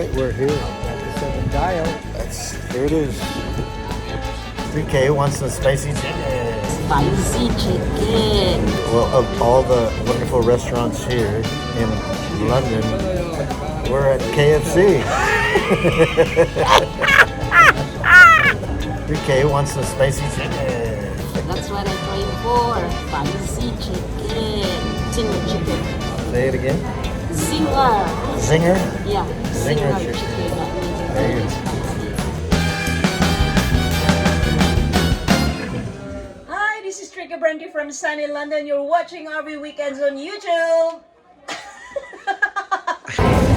right, we're here at the 7 Dial. Here it is. 3K wants some spicy chicken. Spicy chicken. Well, of all the wonderful restaurants here in London, we're at KFC. 3K wants some spicy chicken. That's what I crave for. Spicy chicken. Zinger chicken. Say it again. Zinger. Zinger? Yeah. Zinger Zinger chicken. chicken. That means it's There you very go. spicy. Hi, this is Tricky Brandy from sunny London. You're watching RV Weekends on YouTube.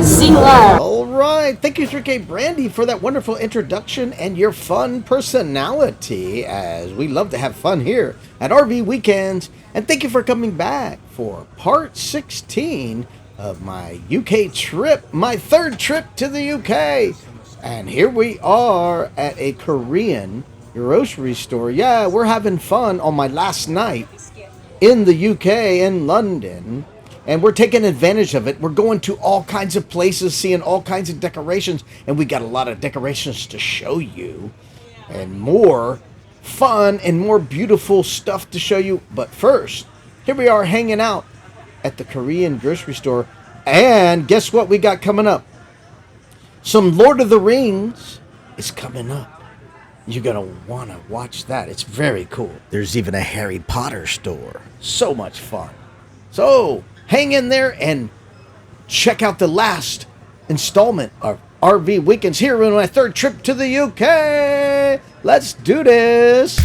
Zinger. All right. Thank you, 3K Brandy, for that wonderful introduction and your fun personality, as we love to have fun here at RV Weekends. And thank you for coming back for part 16 of my UK trip, my third trip to the UK. And here we are at a Korean grocery store. Yeah, we're having fun on my last night in the UK, in London. And we're taking advantage of it. We're going to all kinds of places, seeing all kinds of decorations. And we got a lot of decorations to show you. And more fun and more beautiful stuff to show you. But first, here we are hanging out at the Korean grocery store. And guess what we got coming up? Some Lord of the Rings is coming up. You're going to want to watch that. It's very cool. There's even a Harry Potter store. So much fun. So hang in there and check out the last installment of RV Weekends here on my third trip to the UK. Let's do this.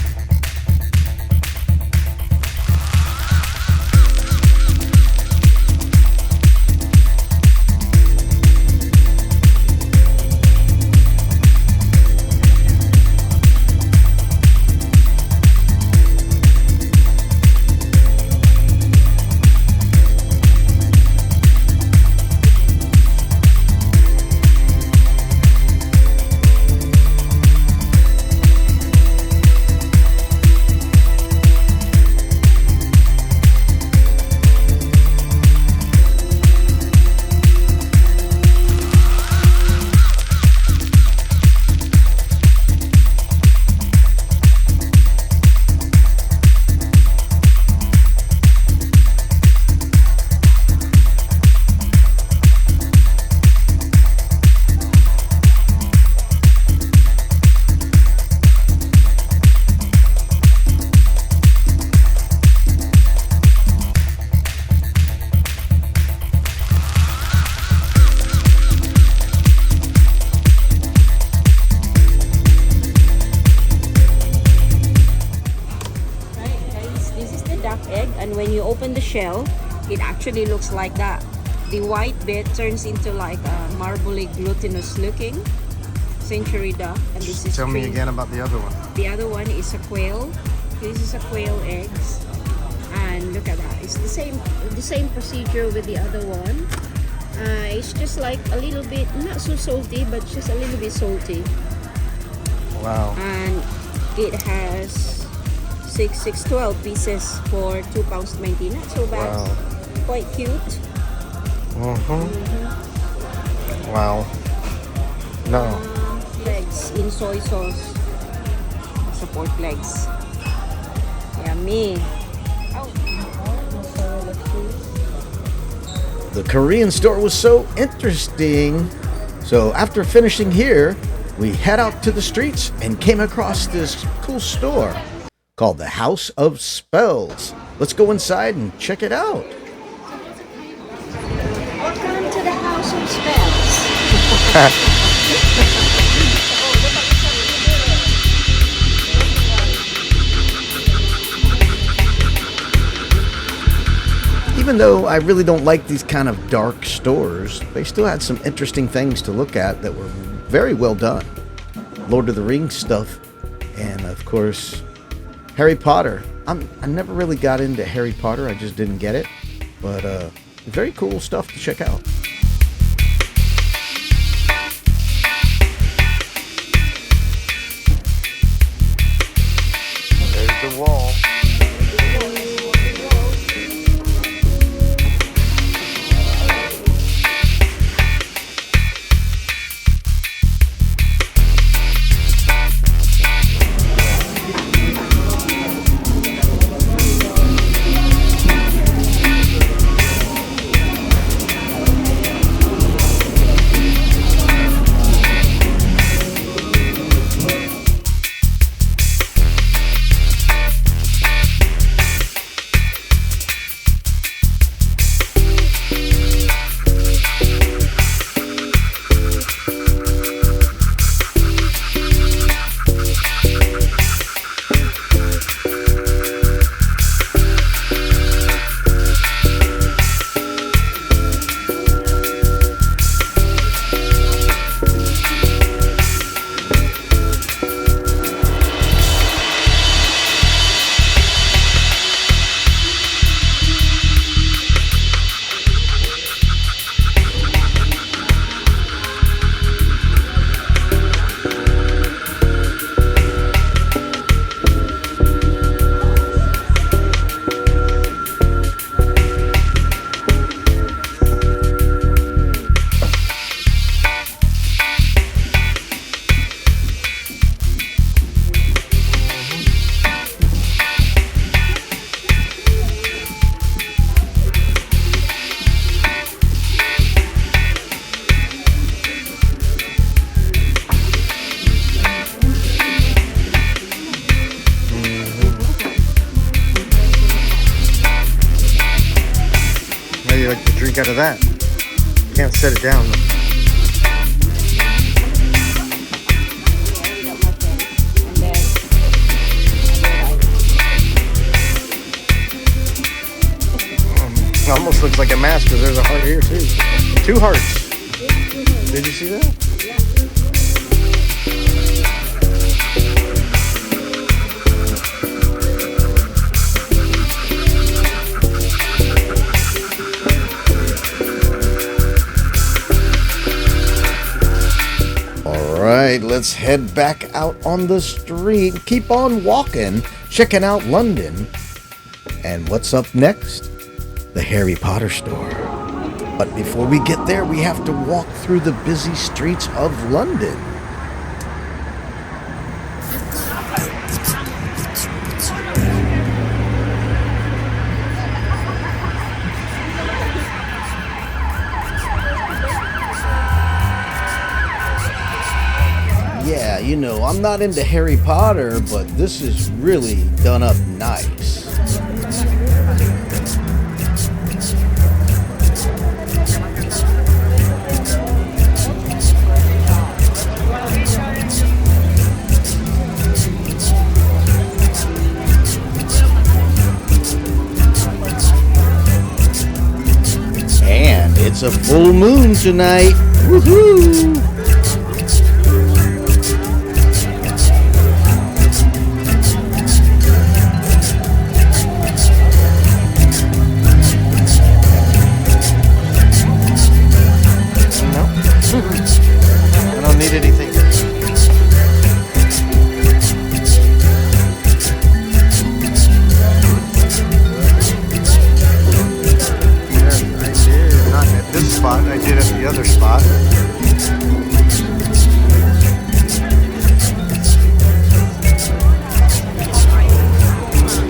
And when you open the shell, it actually looks like that. The white bit turns into like a marbly glutinous looking century duck. And this is Tell me cream. again about the other one. The other one is a quail. This is a quail eggs. And look at that. It's the same procedure with the other one. It's just like a little bit, not so salty, but just a little bit salty. Wow. And it has 12 pieces for £2.90. Not so bad. Wow. Quite cute. Wow. No. Legs in soy sauce. Support legs. Yummy. The Korean store was so interesting. So after finishing here, we head out to the streets and came across this cool store called the House of Spells. Let's go inside and check it out. Welcome to the House of Spells. Even though I really don't like these kind of dark stores, they still had some interesting things to look at that were very well done. Lord of the Rings stuff, and of course, Harry Potter. I never really got into Harry Potter, I just didn't get it. But very cool stuff to check out. There's the wall. out of that. You can't set it down. It almost looks like a mask because there's a heart here too. 2 hearts. Did you see that? All right, let's head back out on the street. Keep on walking, checking out London. And what's up next? The Harry Potter store. But before we get there, we have to walk through the busy streets of London. Yeah, you know, I'm not into Harry Potter, but this is really done up nice. And it's a full moon tonight. Woohoo! I don't need anything. I did. Not at this spot. I did at the other spot.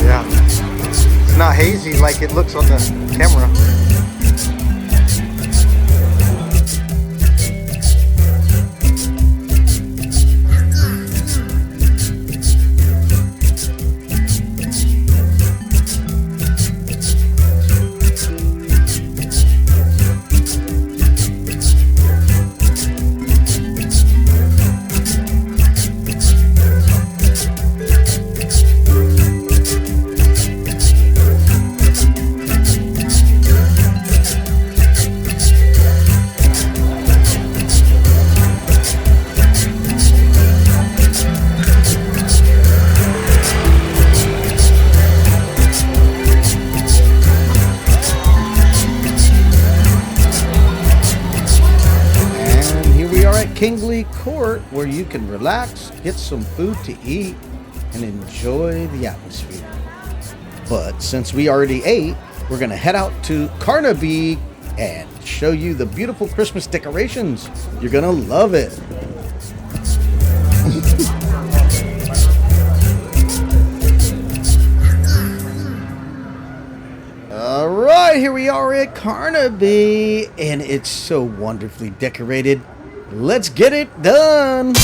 Yeah. It's not hazy like it looks on the camera. Kingsley Court, where you can relax, get some food to eat, and enjoy the atmosphere. But since we already ate, we're going to head out to Carnaby and show you the beautiful Christmas decorations. You're going to love it. All right, here we are at Carnaby, and it's so wonderfully decorated. Let's get it done.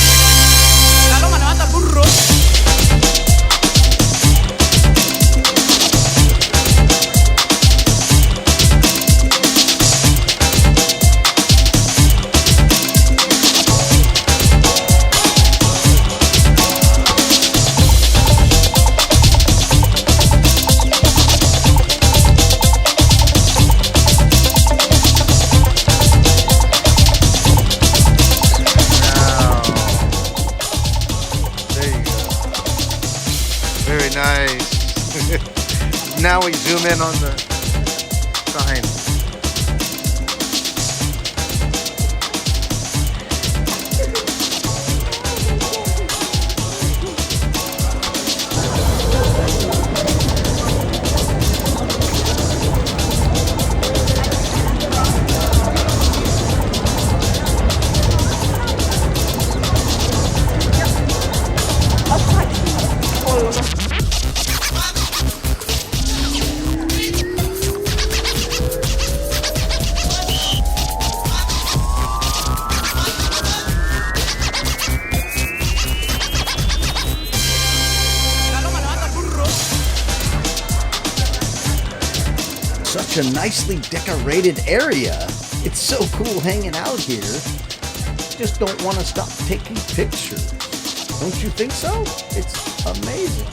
Very nice. Now we zoom in on the sign. such a nicely decorated area. It's so cool hanging out here. Just don't want to stop taking pictures. Don't you think so? It's amazing.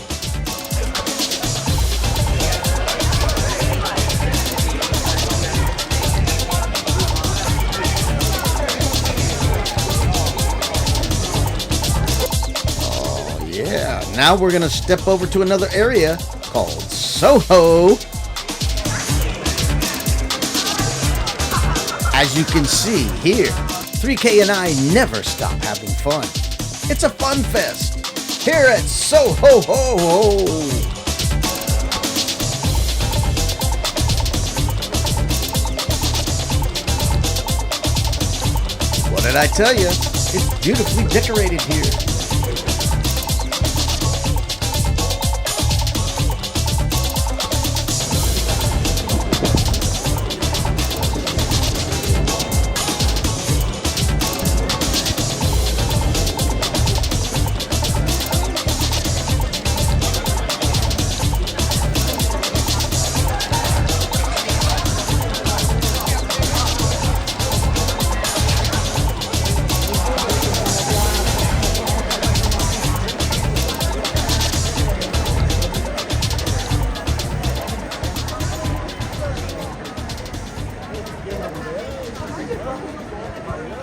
Oh yeah, now we're gonna step over to another area called Soho. As you can see here, 3K and I never stop having fun. It's a fun fest here at Soho Ho Ho. What did I tell you? It's beautifully decorated here.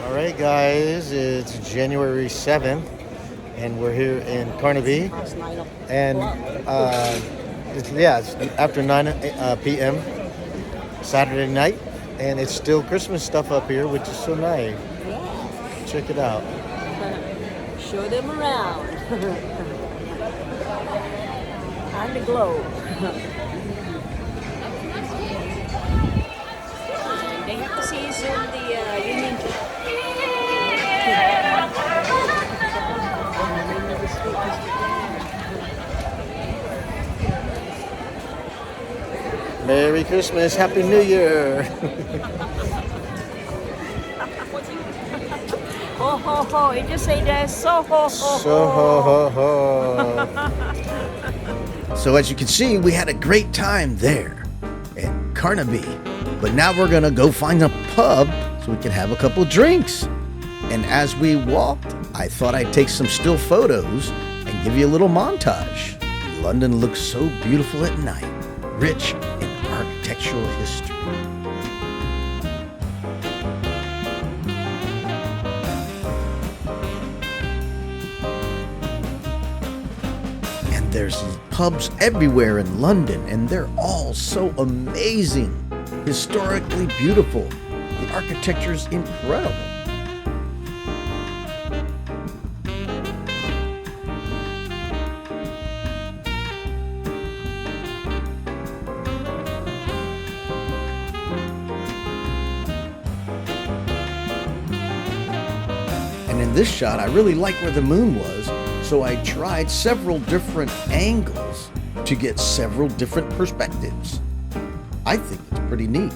All right, guys, it's January 7th, and we're here in Carnaby. And it's after 9 p.m. Saturday night, and it's still Christmas stuff up here, which is so nice. Yeah. Check it out. Show them around. On the globe. They have to season the Union Jack. Merry Christmas, Happy New Year. Ho ho ho! It just say that so ho ho ho. So ho ho ho. So as you can see, we had a great time there at Carnaby. But now we're gonna go find a pub so we can have a couple drinks. And as we walked, I thought I'd take some still photos and give you a little montage. London looks so beautiful at night, rich in architectural history. And there's pubs everywhere in London, and they're all so amazing, historically beautiful. The architecture's incredible. And in this shot, I really liked where the moon was, so I tried several different angles to get several different perspectives. I think it's pretty neat.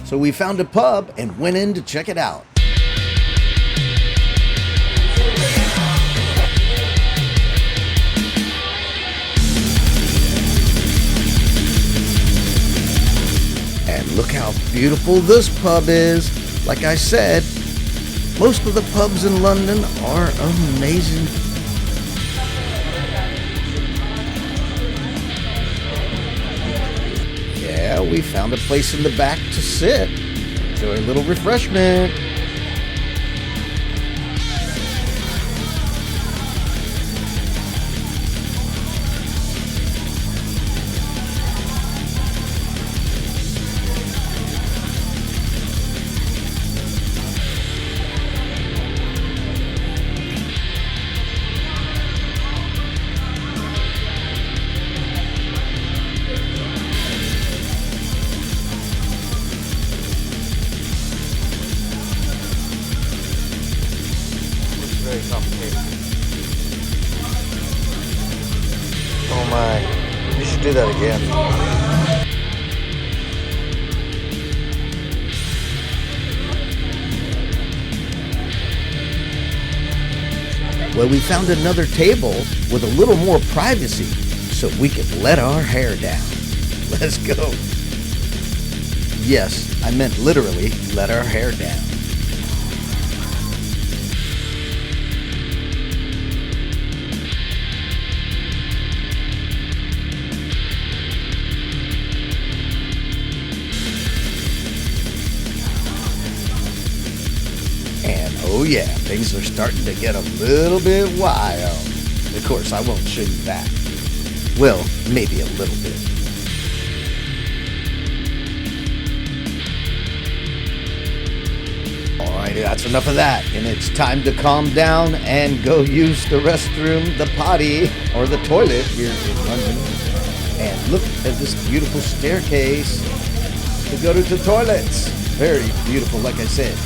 So we found a pub and went in to check it out. And look how beautiful this pub is. Like I said, most of the pubs in London are amazing. Yeah, we found a place in the back to sit, enjoy a little refreshment. should do that again. Well, we found another table with a little more privacy so we could let our hair down. Let's go. Yes, I meant literally let our hair down. And oh yeah, things are starting to get a little bit wild. Of course, I won't show you that. Well, maybe a little bit. Alright, that's enough of that. And it's time to calm down and go use the restroom, the potty, or the toilet here in London. And look at this beautiful staircase to go to the toilets. Very beautiful, like I said.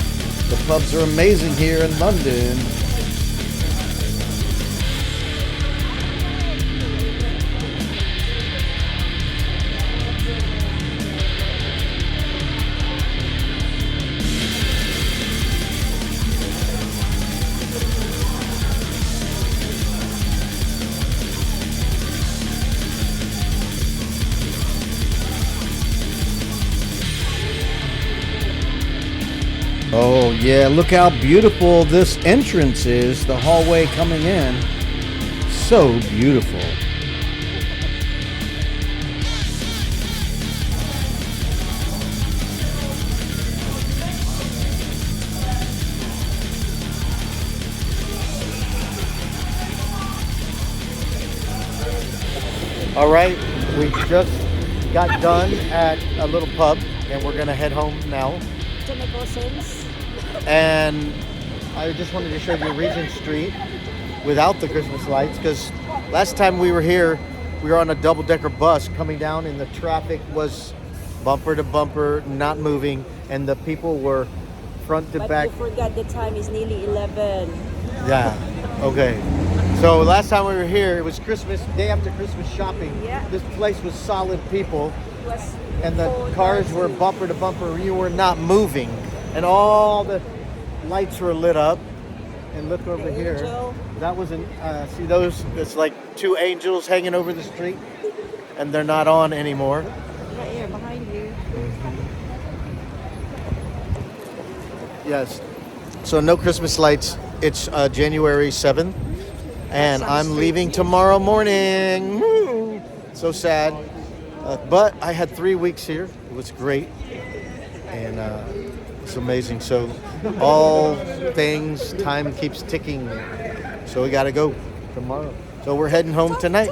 The pubs are amazing here in London. Oh yeah, look how beautiful this entrance is, the hallway coming in. So beautiful. All right, we just got done at a little pub, and we're gonna head home now. And I just wanted to show you Regent Street without the Christmas lights, because last time we were here, we were on a double-decker bus coming down, and the traffic was bumper to bumper, not moving, and the people were front to back. But you forgot the time is nearly 11. Yeah, okay. So last time we were here, it was Christmas, day after Christmas shopping. Yeah. This place was solid people, It was and the cold, cars were noisy. bumper to bumper. You were not moving, and all the lights were lit up. And look over here. Angel. That was see those? It's like two angels hanging over the street, and they're not on anymore. Right here, behind you. Yes. So no Christmas lights. It's January 7th, and I'm leaving tomorrow morning. Woo! So sad. But I had 3 weeks here. It was great, and it's amazing. So all things, time keeps ticking. So we got to go tomorrow. So we're heading home tonight.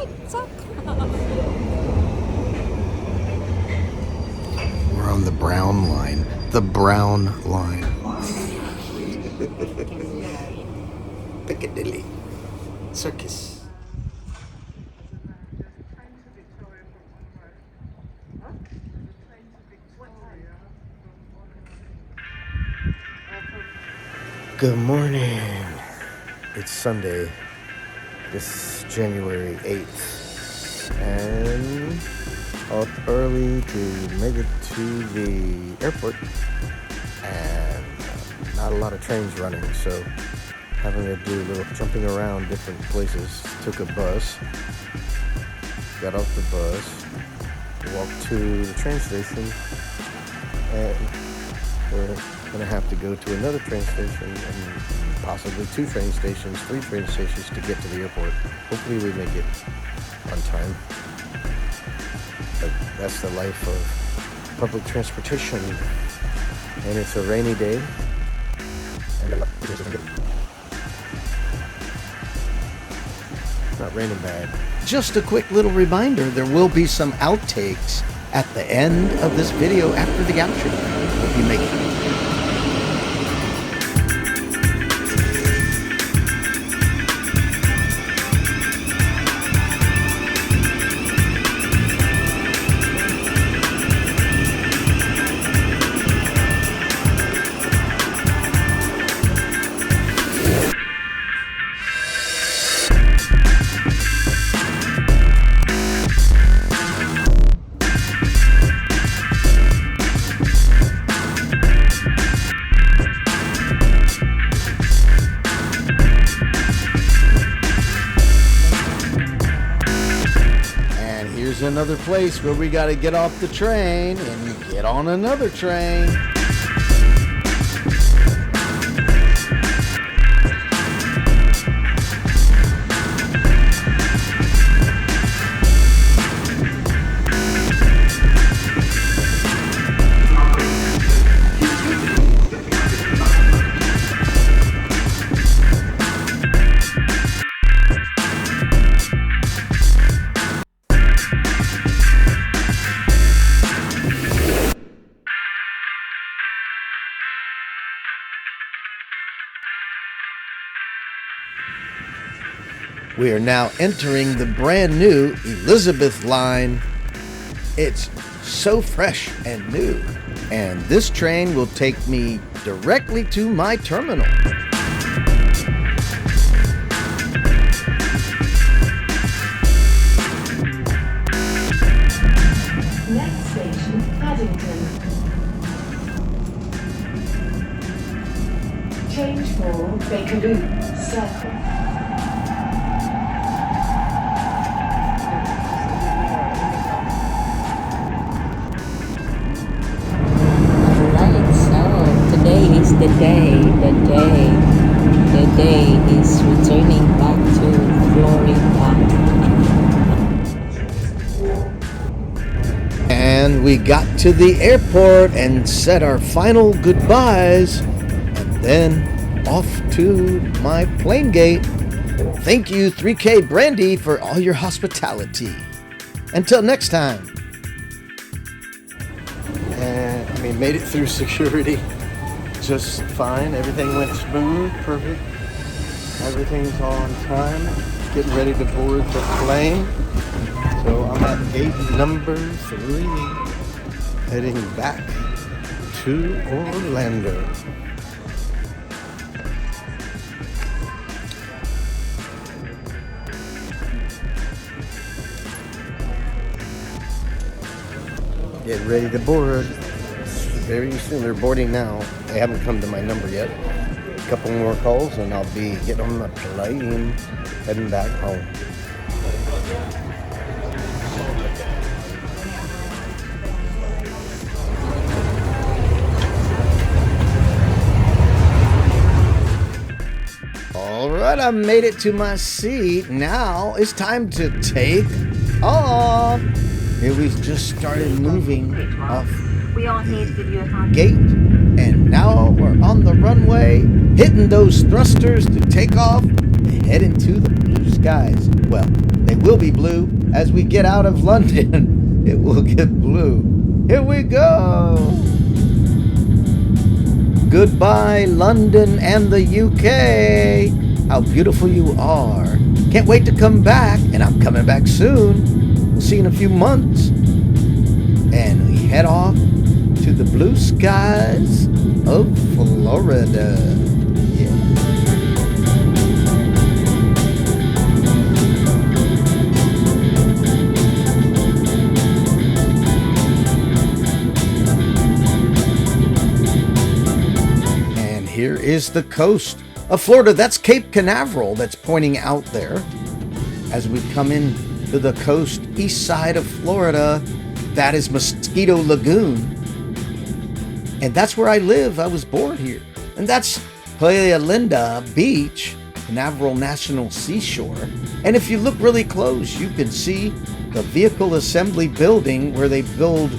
We're on the brown line. The brown line. Piccadilly Circus. Good morning. It's Sunday. This is January 8th. And up early to make it to the airport. And not a lot of trains running, so having to do a little jumping around different places. Took a bus. Got off the bus. Walked to the train station. And we're gonna have to go to another train station and possibly 2 train stations, 3 train stations to get to the airport. Hopefully we make it on time. But that's the life of public transportation. And it's a rainy day. And it's not raining bad. Just a quick little reminder, there will be some outtakes at the end of this video after the outro. Hope you make it. here's another place where we got to get off the train and get on another train. We are now entering the brand new Elizabeth line. It's so fresh and new. And this train will take me directly to my terminal. Next station, Paddington. Change for Bakerloo Circle. Alright, so today is the day is returning back to Florida. And we got to the airport and said our final goodbyes. And then off to my plane gate. Thank you, 3K Brandy, for all your hospitality. Until next time. And we made it through security just fine. Everything went smooth, perfect. Everything's all on time. Getting ready to board the plane. So I'm at gate number 3, heading back to Orlando. Getting ready to board very soon. They're boarding now. They haven't come to my number yet. A couple more calls and I'll be getting on the plane, heading back home. All right, I made it to my seat. Now it's time to take off. Here we just started moving off We are here to give you a gate, and now we're on the runway, hitting those thrusters to take off and head into the blue skies. Well, they will be blue as we get out of London. It will get blue. Here we go. Goodbye, London and the UK. How beautiful you are. Can't wait to come back, and I'm coming back soon. We'll see you in a few months. And we head off to the blue skies of Florida. Yeah. And here is the coast of Florida. That's Cape Canaveral that's pointing out there. As we come in to the coast east side of Florida, that is Mosquito Lagoon. And that's where I live. I was born here. And that's Playa Linda Beach, Canaveral National Seashore. And if you look really close, you can see the vehicle assembly building where they build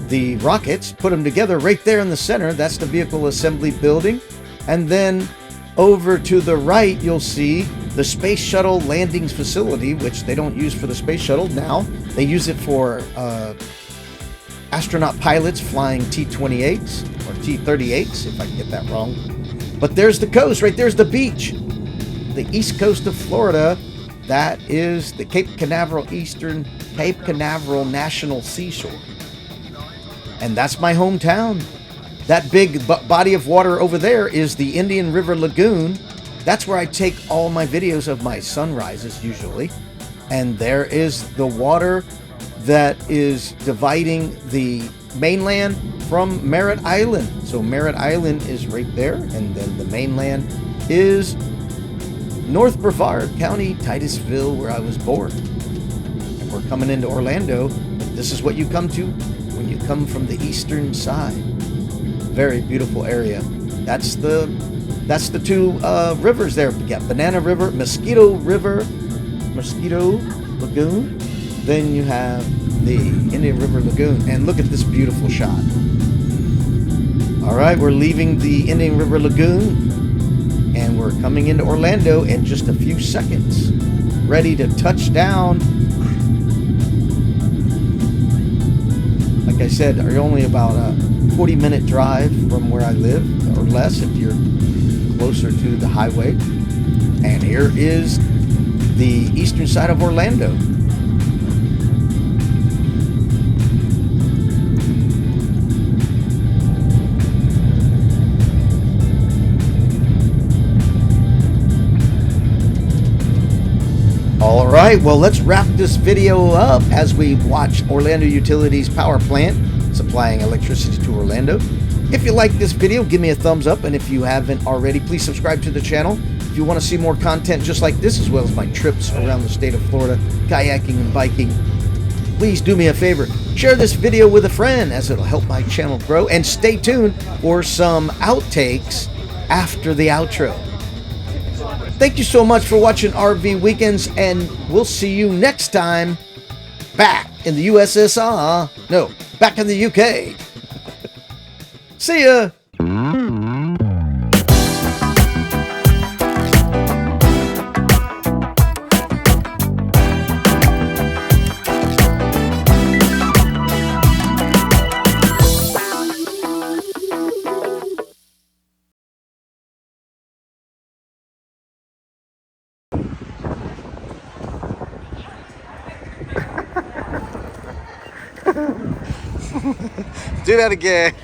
the rockets, put them together right there in the center. That's the vehicle assembly building. And then over to the right, you'll see the Space Shuttle Landings Facility, which they don't use for the Space Shuttle now. They use it for astronaut pilots flying T-28s or T-38s, if I can get that wrong. But there's the coast, right there's the beach. The east coast of Florida, that is the Cape Canaveral National Seashore. And that's my hometown. That big body of water over there is the Indian River Lagoon. That's where I take all my videos of my sunrises usually. And there is the water that is dividing the mainland from Merritt Island. So Merritt Island is right there, and then the mainland is North Brevard County, Titusville, where I was born. And we're coming into Orlando, this is what you come to when you come from the eastern side. Very beautiful area. That's the two rivers there. You got Banana River, Mosquito Lagoon. Then you have the Indian River Lagoon. And look at this beautiful shot. All right, we're leaving the Indian River Lagoon and we're coming into Orlando in just a few seconds. Ready to touch down. Like I said, you're only about a 40-minute drive from where I live, or less if you're closer to the highway. And here is the eastern side of Orlando. All right, well, let's wrap this video up as we watch Orlando Utilities power plant supplying electricity to Orlando. If you like this video, give me a thumbs up, and if you haven't already, please subscribe to the channel. If you want to see more content just like this, as well as my trips around the state of Florida, kayaking and biking, please do me a favor. Share this video with a friend, as it'll help my channel grow, and stay tuned for some outtakes after the outro. Thank you so much for watching RV Weekends, and we'll see you next time back in the USSR. No, back in the UK. See ya. Do that again.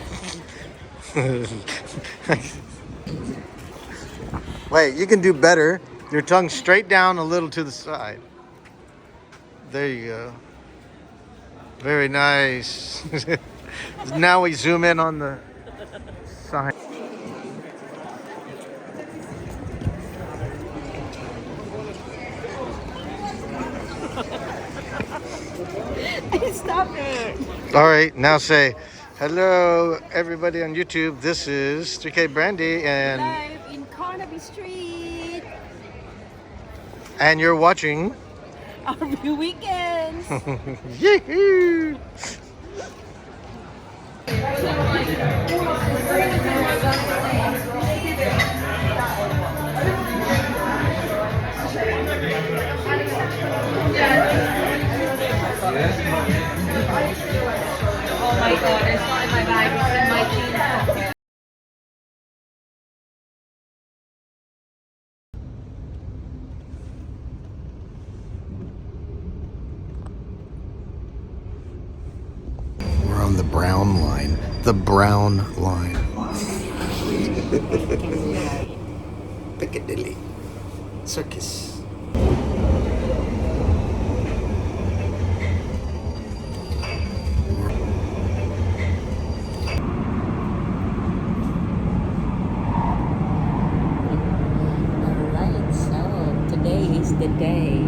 Wait, you can do better. Your tongue straight down a little to the side. There you go. Very nice. Now we zoom in on the side. Stop it. All right, now say hello, everybody on YouTube. This is 3K Brandy, and Live in Carnaby Street. and you're watching RV Weekends. Yee-hoo! Oh my god, it's not in my bag, it's in my jeans pocket. We're on the brown line. The brown line. Piccadilly Circus. Alright, so today is the day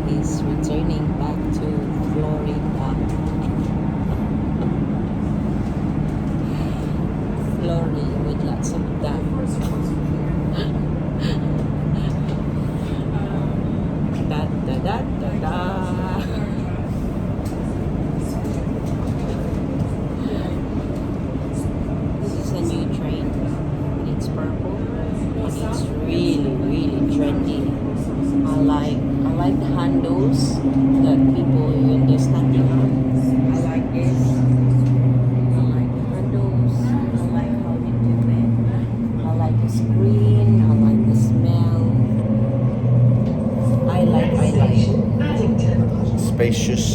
is returning back to Florida. Florida with lots of dust. Da da da da da. This is a new train. It's purple and it's really, really trendy. I like the handles that people when they're standing on. I like this. I like the handles. I like how they do it. I like the screen. I like the smell. I like. Station, Paddington. Spacious.